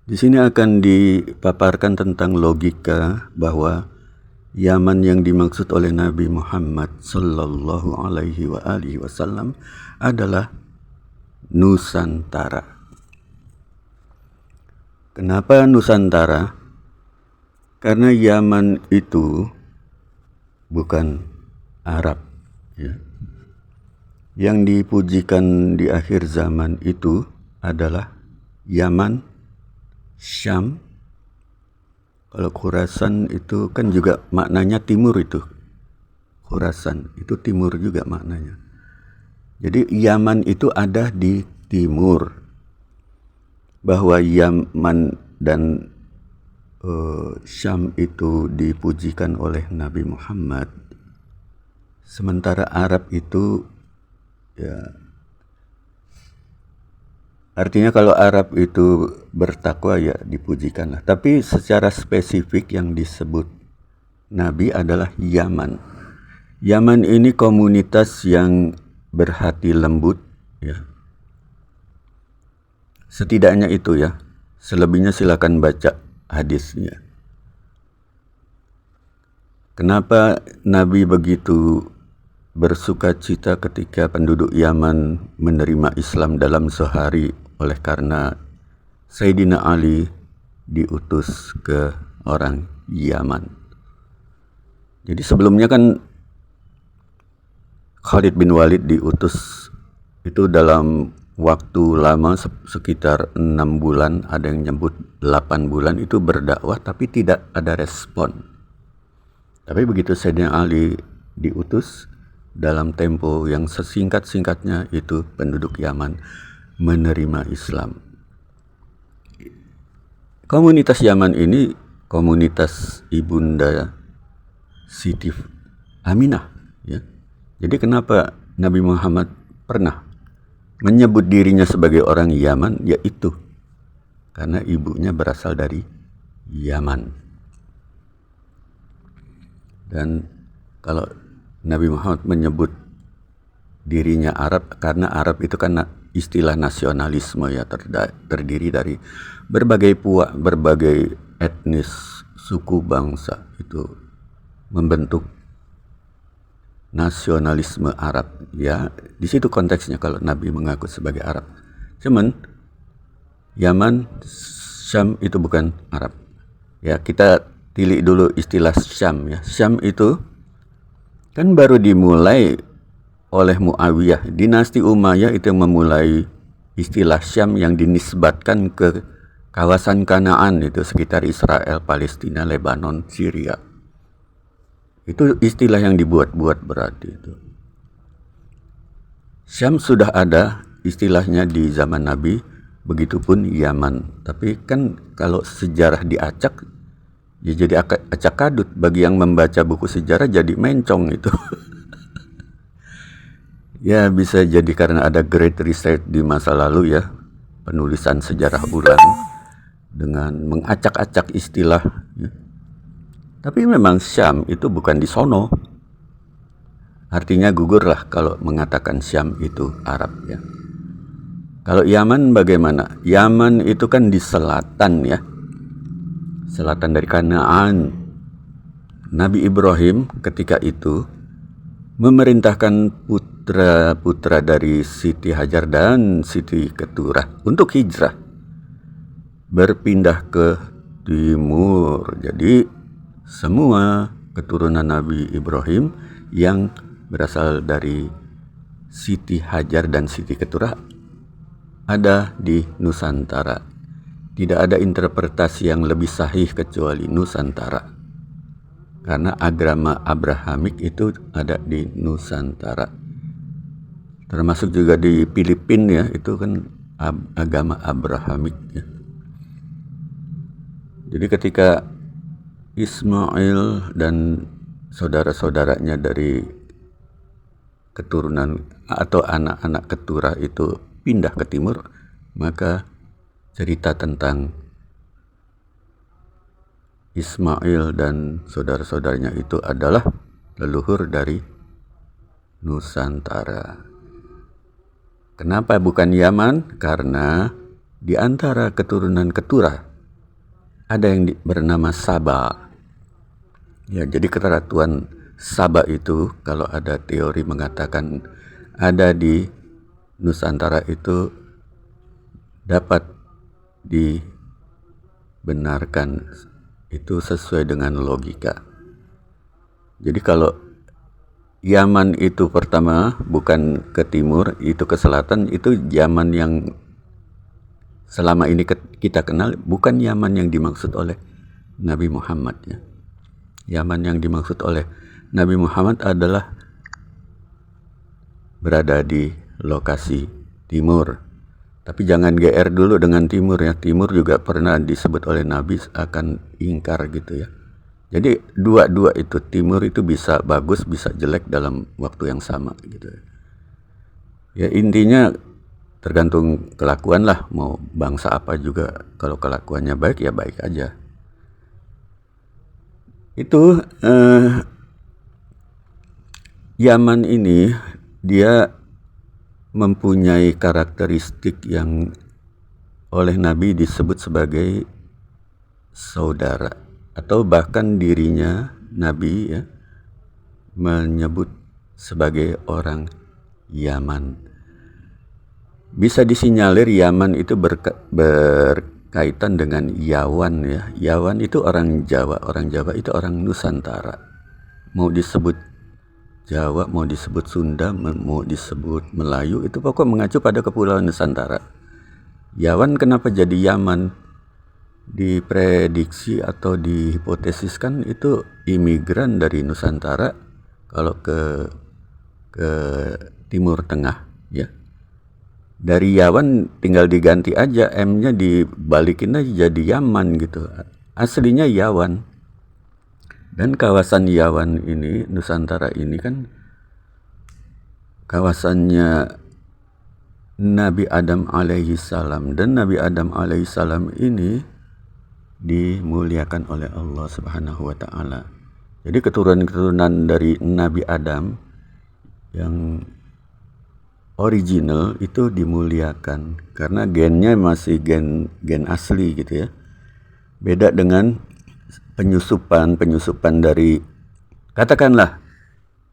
Di sini akan dipaparkan tentang logika bahwa Yaman yang dimaksud oleh Nabi Muhammad sallallahu alaihi wasallam adalah Nusantara. Kenapa Nusantara? Karena Yaman itu bukan Arab, ya. Yang dipujikan di akhir zaman itu adalah Yaman, Syam. Kalau Khurasan itu kan juga maknanya timur itu. Khurasan itu timur juga maknanya. Jadi Yaman itu ada di timur. Bahwa Yaman dan Syam itu dipujikan oleh Nabi Muhammad. Sementara Arab itu ya, artinya kalau Arab itu bertakwa ya dipujikanlah. Tapi secara spesifik yang disebut Nabi adalah Yaman. Yaman ini komunitas yang berhati lembut, ya. Setidaknya itu ya. Selebihnya silakan baca hadisnya. Kenapa Nabi begitu bersuka cita ketika penduduk Yaman menerima Islam dalam sehari? Oleh karena Sayyidina Ali diutus ke orang Yaman. Jadi sebelumnya kan Khalid bin Walid diutus itu dalam waktu lama sekitar 6 bulan, ada yang nyebut 8 bulan itu berdakwah tapi tidak ada respon. Tapi begitu Sayyidina Ali diutus, dalam tempo yang sesingkat-singkatnya itu penduduk Yaman menerima Islam. Komunitas Yaman ini komunitas Ibunda Siti Aminah, ya. Jadi kenapa Nabi Muhammad pernah menyebut dirinya sebagai orang Yaman, yaitu karena ibunya berasal dari Yaman. Dan kalau Nabi Muhammad menyebut dirinya Arab, karena Arab itu kan istilah nasionalisme, ya, terdiri dari berbagai etnis, suku, bangsa, itu membentuk nasionalisme Arab, ya. Di situ konteksnya kalau Nabi mengaku sebagai Arab. Cuman Yaman, Syam itu bukan Arab. Ya, kita tilik dulu istilah Syam, ya. Syam itu kan baru dimulai oleh Muawiyah. Dinasti Umayyah itu yang memulai istilah Syam yang dinisbatkan ke kawasan Kanaan, itu sekitar Israel, Palestina, Lebanon, Syria. Itu istilah yang dibuat-buat berarti itu. Syam sudah ada istilahnya di zaman Nabi, begitupun Yaman. Tapi kan kalau sejarah diacak, ya jadi acak kadut. Bagi yang membaca buku sejarah jadi mencong itu. Ya, bisa jadi karena ada great research di masa lalu, ya. Penulisan sejarah ulang dengan mengacak-acak istilah, ya. Tapi memang Syam itu bukan di sono. Artinya gugurlah kalau mengatakan Syam itu Arab, ya. Kalau Yaman bagaimana? Yaman itu kan di selatan, ya. Selatan dari Kanaan. Nabi Ibrahim ketika itu memerintahkan putra-putra dari Siti Hajar dan Siti Keturah untuk hijrah, berpindah ke timur. Jadi semua keturunan Nabi Ibrahim yang berasal dari Siti Hajar dan Siti Keturah ada di Nusantara. Tidak ada interpretasi yang lebih sahih kecuali Nusantara. Karena agama Abrahamik itu ada di Nusantara. Termasuk juga di Filipina, ya, itu kan agama Abrahamik, ya. Jadi ketika Ismail dan saudara-saudaranya dari keturunan atau anak-anak keturah itu pindah ke timur, maka cerita tentang Ismail dan saudara-saudaranya itu adalah leluhur dari Nusantara. Kenapa bukan Yaman? Karena di antara keturunan Keturah ada yang bernama Saba. Ya, jadi keratuan Saba itu kalau ada teori mengatakan ada di Nusantara itu dapat dibenarkan, itu sesuai dengan logika. Jadi kalau Yaman itu pertama bukan ke timur, itu ke selatan, itu Yaman yang selama ini kita kenal bukan Yaman yang dimaksud oleh Nabi Muhammad ya. Yaman yang dimaksud oleh Nabi Muhammad adalah berada di lokasi timur. Tapi jangan GR dulu dengan timur ya. Timur juga pernah disebut oleh Nabi akan ingkar gitu ya. Jadi dua-dua itu, timur itu bisa bagus, bisa jelek dalam waktu yang sama gitu. Ya intinya tergantung kelakuan lah, mau bangsa apa juga, kalau kelakuannya baik ya baik aja. Itu Yaman ini dia mempunyai karakteristik yang oleh Nabi disebut sebagai saudara, atau bahkan dirinya Nabi ya menyebut sebagai orang Yaman. Bisa disinyalir Yaman itu berkaitan dengan Yawan ya. Yawan itu orang Jawa itu orang Nusantara. Mau disebut Jawa, mau disebut Sunda, mau disebut Melayu, itu pokok mengacu pada kepulauan Nusantara. Yawan kenapa jadi Yaman? Diprediksi atau dihipotesiskan itu imigran dari Nusantara kalau ke Timur Tengah ya. Dari Yawan tinggal diganti aja, M-nya dibalikin aja jadi Yaman gitu. Aslinya Yawan. Dan kawasan Yawan ini, Nusantara ini kan kawasannya Nabi Adam alaihi salam, dan Nabi Adam alaihi salam ini dimuliakan oleh Allah Subhanahu wa taala. Jadi keturunan dari Nabi Adam yang original itu dimuliakan karena gennya masih gen asli gitu ya. Beda dengan penyusupan dari katakanlah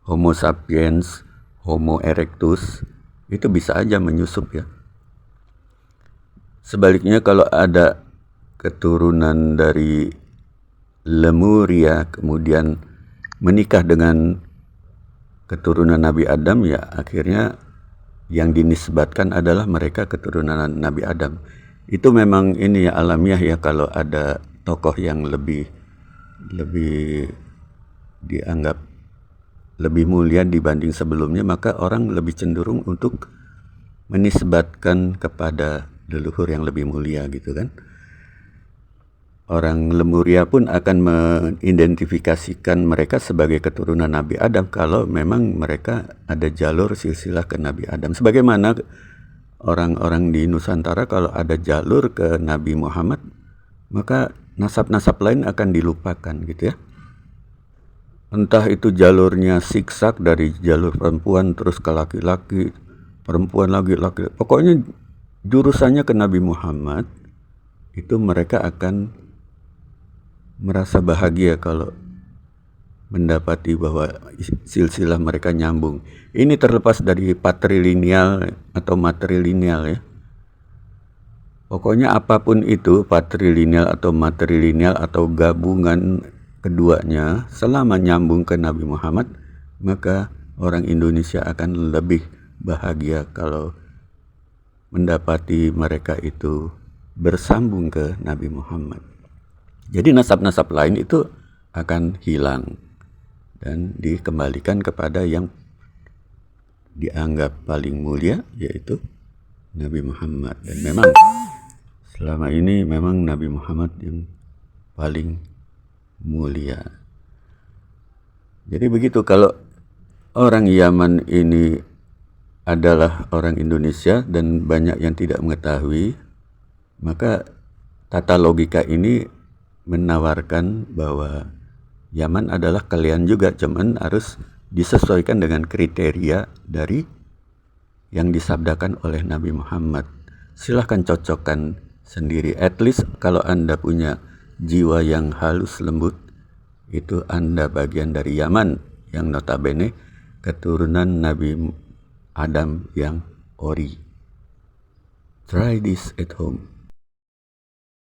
Homo sapiens, Homo erectus, itu bisa aja menyusup ya. Sebaliknya kalau ada keturunan dari Lemuria kemudian menikah dengan keturunan Nabi Adam, ya akhirnya yang dinisbatkan adalah mereka keturunan Nabi Adam. Itu memang ini ya alamiah ya, kalau ada tokoh yang lebih dianggap lebih mulia dibanding sebelumnya, maka orang lebih cenderung untuk menisbatkan kepada leluhur yang lebih mulia gitu kan. Orang Lemuria pun akan mengidentifikasikan mereka sebagai keturunan Nabi Adam kalau memang mereka ada jalur silsilah ke Nabi Adam. Sebagaimana orang-orang di Nusantara kalau ada jalur ke Nabi Muhammad, maka nasab-nasab lain akan dilupakan gitu ya. Entah itu jalurnya siksak dari jalur perempuan terus ke laki-laki, perempuan lagi laki. Pokoknya jurusannya ke Nabi Muhammad, itu mereka akan merasa bahagia kalau mendapati bahwa silsilah mereka nyambung. Ini terlepas dari patrilineal atau matrilineal ya. Pokoknya apapun itu, patrilineal atau matrilineal atau gabungan keduanya, selama nyambung ke Nabi Muhammad, maka orang Indonesia akan lebih bahagia kalau mendapati mereka itu bersambung ke Nabi Muhammad. Jadi nasab-nasab lain itu akan hilang dan dikembalikan kepada yang dianggap paling mulia, yaitu Nabi Muhammad. Dan memang selama ini memang Nabi Muhammad yang paling mulia. Jadi begitu, kalau orang Yaman ini adalah orang Indonesia dan banyak yang tidak mengetahui, maka tata logika ini menawarkan bahwa Yaman adalah kalian juga, cuman harus disesuaikan dengan kriteria dari yang disabdakan oleh Nabi Muhammad. Silahkan cocokkan sendiri. At least kalau Anda punya jiwa yang halus lembut, itu Anda bagian dari Yaman yang notabene keturunan Nabi Adam yang ori. Try this at home.